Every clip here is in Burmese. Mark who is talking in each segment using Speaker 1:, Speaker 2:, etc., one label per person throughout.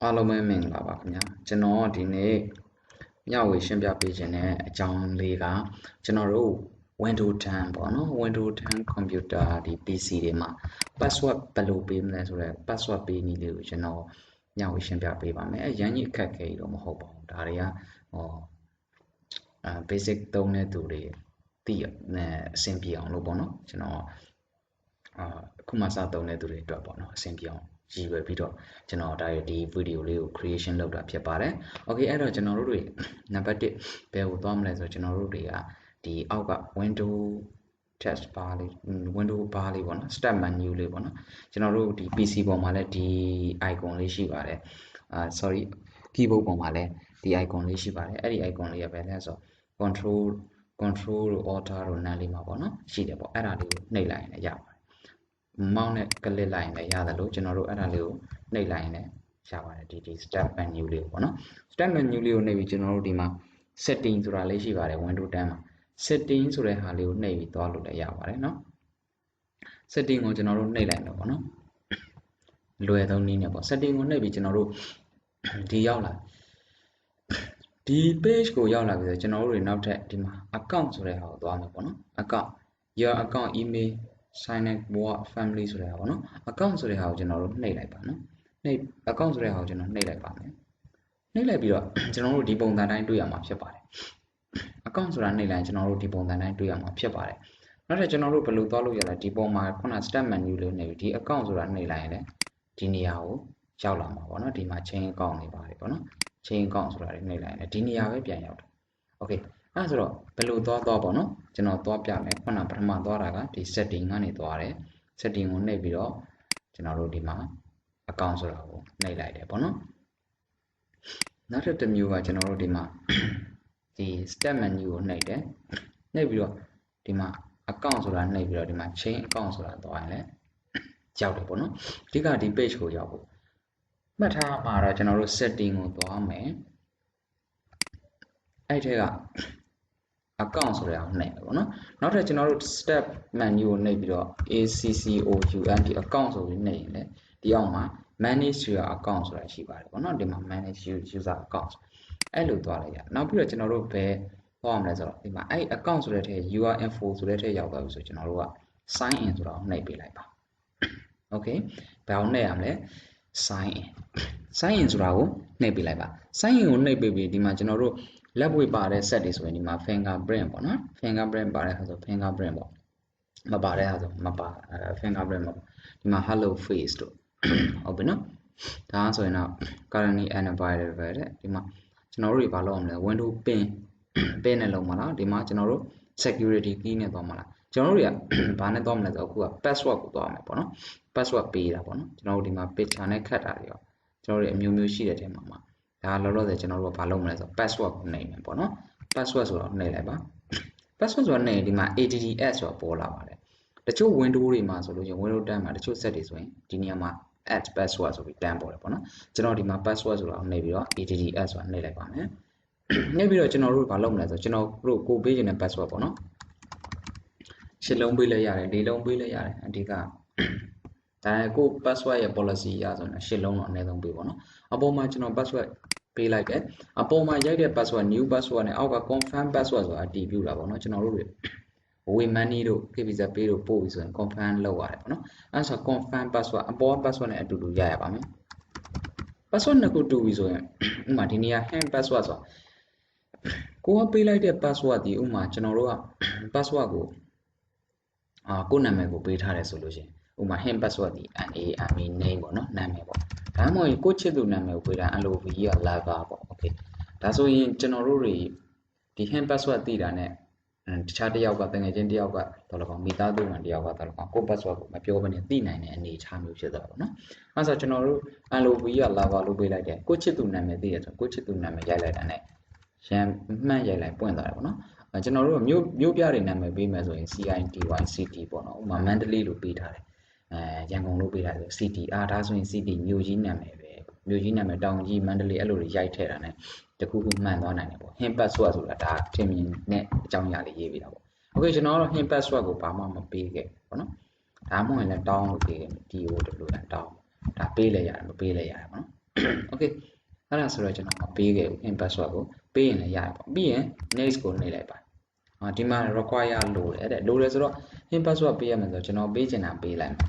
Speaker 1: အားလုံးပဲမင်္ဂလာပါခင်ဗျာကျွန်တော်ဒီနေ့မျှဝေရှင်းပြပေးခြင်းနဲ့အကြောင်းလေးကကျွန်တော်တို့ Windows 10ပေါ့နော် Windows 10 computer ဒီ PC တွေမှာ password ဘယ်လိုပေးမလဲဆိုတော့ password ပေးနည်းလေးကိုကျွန်တော်မျှဝေရှင်းပြပေးပါမယ်အရင်ကြီးအခက်ခဲတော့မဟုတ်ပါဘူးဒါတွေကbasic သုံးတဲ့သူတွေသိရအဆင်ပြေအောင်လို့ပေါ့နော်ကျွန်တော်အခုမှစသုံးတဲ့သူတွေအတွက်ပေါ့နော်အဆင်ပြေအောင်ရည်ရွယ်ပြီးတော့ကျွန်တော်ဒါဒီ video လေးကို creation လုပ်တာဖြစ်ပါတယ် okay အဲ့တော့ကျွန်တော်တို့တွေနံပါတ်1ဘယ်ကိုသွားမလဲဆိုတော့ကျွန်တော်တို့တွေကဒီအောက်က window test bar လေး window bar လေးပေါ့နော် start menu လေးပေါ့နော်ကျွန်တော်တို့ဒီ PC ပေါ်မှာလည်းဒီ icon လေးရှိပါတယ်sorry keyboard ပေါ်မှာလည်းဒီ icon လေးရှိပါတယ်အဲ့ဒီ icon လေးရပဲလဲဆို control တို့ alter တို့နားလေးမှာပေါ့နော်ရှိတယ်ပေါ့အဲ့ဒါလေးကိုနှိပ်လိုက်ရင်လည်းရပါတယ်မောင်းနဲ့ကလစ်လိုက်ရင်လည်းရတယ်လို့ကျွန်တော်တို့အဲ့ဒါလေးကိုနှိပ်လိုက်ရင်လည်းရပါတယ်ဒီ start menu လေးကိုပေါ့နော် start menu လေးကိုနှိပ်ပြီးကျွန်တော်တို့ဒီမှာ setting ဆိုတာလေးရှိပါတယ် Windows 10မှာ setting ဆိုတဲ့ဟာလေးကိုနှိပ်ပြီးသွားလို့လည်းရပါတယ်နော် setting ကိုကျွန်တော်တို့နှိပ်လိုက်မယ်ပေါ့နော်လွယ်သုံးနည်းနဲ့ပေါ့ setting ကိုနှိပ်ပြီးကျွန်တော်တို့ဒီရောက်လာဒီ page ကိုရောက်လာပြီဆိုကျွန်တော်တို့တွေနောက်ထပ်ဒီမှာ account ဆိုတဲ့ဟာကိုသွားမယ်ပေါ့နော် account your account email sign up what family ဆိုတဲ့ဟာပေါ့နော် account ဆိုတဲ့ဟာကိုကျွန်တော်တို့နှိပ်လိုက်ပါနော်နှိပ် account ဆိုတဲ့ဟာကိုကျွန်တော်နှိပ်လိုက်ပါမယ်နှိပ်လိုက်ပြီးတော့ကျွန်တော်တို့ဒီပုံစံတိုင်းတွေ့ရမှာဖြစ်ပါတယ် account ဆိုတာနှိပ်လိုက်ကျွန်တော်တို့ဒီပုံစံတိုင်းတွေ့ရမှာဖြစ်ပါတယ်နောက်ထပ်ကျွန်တော်တို့ဘယ်လိုသွားလို့ရလဲဒီပုံမှာခုန start menu လေးနှိပ်ပြီးဒီ account ဆိုတာနှိပ်လိုက်ရင်လည်းဒီနေရာကိုရောက်လာမှာပေါ့နော်ဒီမှာ chain account တွေပါတယ်ပေါ့နော် chain account ဆိုတာတွေနှိပ်လိုက်ရင်ဒီနေရာပဲပြန်ရောက်တယ် okay အဲ့ဆိုတော့ဘယ်လိုသွားပေါ့နော်ကျွန်တော်သွားပြမယ်ခုနပထမသွားတာကဒီ setting ကနေသွားတယ် setting ကိုနှိပ်ပြီးတော့ကျွန်တော်တို့ဒီမှာ account ဆိုတာကိုနှိပ်လိုက်တယ်ပေါ့နော်နောက်ထပ်တစ်မျိုးကကျွန်တော်တို့ဒီမှာဒီ start menu ကိုနှိပ်တယ်နှိပ်ပြီးတော့ဒီမှာ account ဆိုတာနှိပ်ပြီးတော့ဒီမှာ chain account ဆိုတာသွားရင်လည်းရောက်တယ်ပေါ့နော်အဓိကဒီ page ကိုရောက်ဖို့မှတ်ထားမှာတော့ကျွန်တော်တို့ setting ကိုသွားမယ်အဲ့ထက်ကaccount ဆိုတဲ့အောင်နှိပ်မယ်ပေါ့နော်နောက်ထပ်ကျွန်တော်တို့ step menu ကိုနှိပ်ပြီးတော့ 𝐴𝐶𝐶OUNT account ဆိုပြီးနှိပ်ရင်လည်းဒီအောက်မှာ manage your account ဆိုတာရှိပါတယ်ပေါ့နော်ဒီမှာ manage user account အဲ့လိုသွားလိုက်ရနောက်ပြီးတော့ကျွန်တော်တို့ဘယ်ဟောရမလဲဆိုတော့ဒီမှာအဲ့ account ဆိုတဲ့ထဲ UR info ဆိုတဲ့ထဲရောက်သွားပြီဆိုကျွန်တော်တို့က sign in ဆိုတာကိုနှိပ်ပေးလိုက်ပါ okay ဘယ်အောင်နှိပ်ရမလဲ sign in ဆိုတာကိုနှိပ်ပေးလိုက်ပါ sign in ကိုနှိပ်ပေးပြီးဒီမှာကျွန်တော်တို့လက်ဝှေ့ပါတဲ့ set တွေဆိုရင်ဒီမှာ fingerprint ပေါ့နော် fingerprint ပါတဲ့ဟာဆို fingerprint ပေါ့မပါတဲ့ဟာဆိုမပါ fingerprint ပေါ့ဒီမှာ hello face တို့ဟုတ်ပြီနော်ဒါဆိုရင်တော့ currently unavailable ပဲတဲ့ဒီမှာကျွန်တော်တို့တွေဘာလုပ်အောင်လဲ window pin နဲ့လုံးမလားဒီမှာကျွန်တော်တို့ security key နဲ့သွားမလားကျွန်တော်တို့တွေကဘာနဲ့သွားမလဲဆိုတော့အခုက password ကိုသွားမယ်ပေါ့နော် password ပေးတာပေါ့နော်ကျွန်တော်တို့ဒီမှာ picture နဲ့ခတ်တာတွေရောကျွန်တော်တို့အမျိုးမျိုးရှိတဲ့ထဲမှာဒါလောလောဆယ်ကျွန်တော်တို့ကဘာလုပ်မလဲဆိုတော့ password ကိုနှိပ်မယ်ပေါ့နော် password ဆိုတော့နှိပ်လိုက်ပါ password ဆိုတော့နှိပ်ဒီမှာ ADDS ဆိုတော့ပေါ်လာပါတယ်တချို့ window တွေမှာဆိုလို့ရင် window 10မှာတချို့ set တွေဆိုရင်ဒီနေရာမှာ add password ဆိုပြီးတန်းပေါ်တယ်ပေါ့နော်ကျွန်တော်ဒီမှာ password ဆိုတော့နှိပ်ပြီးတော့ ADDS ဆိုတာနှိပ်လိုက်ပါမယ်နှိပ်ပြီးတော့ကျွန်တော်တို့ဘာလုပ်မလဲဆိုတော့ကျွန်တော်တို့ကိုပေးခြင်းတဲ့ password ပေါ့နော်ရှစ်လုံးပေးလဲရတယ်လေးလုံးပေးလဲရတယ်အဓိကဒါကို password ရဲ့ policy ရဆိုရင်ရှစ်လုံးတော့အနည်းဆုံးပေးပေါ့နော်အပေါ်မှာကျွန်တော် password ပေးလိုက်တယ်အပေါ်မှာရိုက်တဲ့ password new password နဲ့အောက်က confirm password ဆိုတာအတည်ပြုတာပေါ့နော်ကျွန်တော်တို့တွေ way money တို့ 𝐾𝐵𝐴တို့ပို့ပြီးဆိုရင် confirm လုပ်ရတယ်ပေါ့နော်အဲဆို confirm password အပေါ် password နဲ့အတူတူရရပါမယ် password နှစ်ခုတူပြီဆိုရင်ဥပမာဒီနေရာ hand password ဆိုကိုကပေးလိုက်တဲ့ password ဒီဥပမာကျွန်တော်တို့က password ကိုကိုနာမည်ကိုပေးထားတယ်ဆိုလို့ရှိရင်ဥပမာ hand password ဒီ NAME name ပေါ့နော်နာမည်ပေါ့ဒါမှမဟုတ်ကိုချစ်သူနာမည်ကိုပေးတာ 𝐿𝑜𝑣 က lover ပေါ့ okay ဒါဆိုရင်ကျွန်တော်တို့တွေဒီ hand password သိတာနဲ့တခြားတစ်ယောက်ကတကယ်ချင်းတစ်ယောက်ကတော့လည်းမိသားစုဝင်တစ်ယောက်ကတော့ကို password ကိုမပြောဘဲနဲ့သိနိုင်တဲ့အနေအထားမျိုးဖြစ်သွားပါတော့။အဲဆိုကျွန်တော်တို့ 𝐿𝑜𝑣 က lover လို့ပေးလိုက်တယ်ကိုချစ်သူနာမည်သိရဆိုကိုချစ်သူနာမည်ရိုက်လိုက်တာနဲ့ရန်မှန်ရိုက်လိုက်ပွင့်သွားတယ်ပေါ့နော်။ကျွန်တော်တို့မျိုးပြတွေနာမည်ပေးမယ်ဆိုရင် CITY ပေါ့နော်။ဥပမာ Mandalay လို့ပေးထားတယ်။ရန်ကုန်လို့ပေးထားတယ် CT ဒါဆိုရင် CT မြို့ကြီးနာမည်ပဲမြို့ကြီးနာမည်တောင်ကြီး Mandalay အဲ့လိုတွေရိုက်ထည့်တာနဲ့တခုခုမှန်သွားနိုင်တယ်ပေါ့ hint password ဆိုတာဒါထင်မြင်နဲ့အကြောင်းအရာလေးရေးပေးတာပေါ့ okay ကျွန်တော်ကတော့ hint password ကိုဘာမှမပေးခဲ့ပေါ့နော်ဒါမှမဟုတ်ရင်လည်းတောင်းလို့ပေးခဲ့မယ် DO လို့တောင်းဒါပေးလဲရတယ်မပေးလဲရတယ်ပေါ့နော် okay အဲ့ဒါဆိုတော့ကျွန်တော်မပေးခဲ့ဘူး in password ကိုပေးရင်လည်းရတယ်ပေါ့ပြီးရင် next ကိုနှိပ်လိုက်ပါဒီမှာ require လိုတယ်တဲ့လိုတယ်ဆိုတော့ in password ပေးရမယ်ဆိုတော့ကျွန်တော်ပေးချင်တာပေးလိုက်မယ်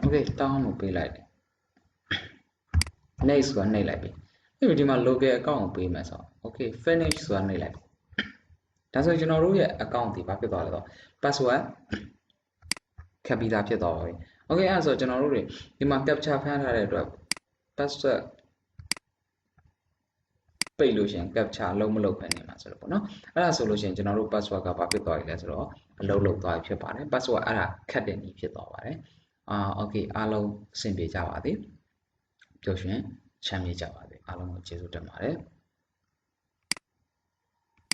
Speaker 1: okay တောင်းလို့ပေးလိုက်တယ် next ကိုနှိပ်လိုက်ပြီဒီမှာ local account ကိုပေးမယ်ဆိုတော့ okay finish ဆိုတာနှိပ်လိုက်ဒါဆိုကျွန်တော်တို့ရဲ့ account ဒီဘာဖြစ်သွားလဲဆိုတော့ password ခက်ပြီးသားဖြစ်သွားပါပြီ okay အဲ့ဒါဆိုကျွန်တော်တို့တွေဒီမှာ capture ဖမ်းထားတဲ့အတွက် password ပိတ်လို့ရှင် capture လုံးမလုပ်ပဲနေမှာဆိုတော့ပေါ့နော်အဲ့ဒါဆိုလို့ရှင်ကျွန်တော်တို့ password ကဘာဖြစ်သွားပြီလဲဆိုတော့အလုပ်လုပ်သွားပြီဖြစ်ပါတယ် password အဲ့ဒါခက်တဲ့နည်းဖြစ်သွားပါတယ်okay အားလုံးအဆင်ပြေကြပါသည်ပျော်ရွှင်ချမ်းမြေ့ကြပါစေအားလုံးကိုကျေးဇူးတင်ပါတယ်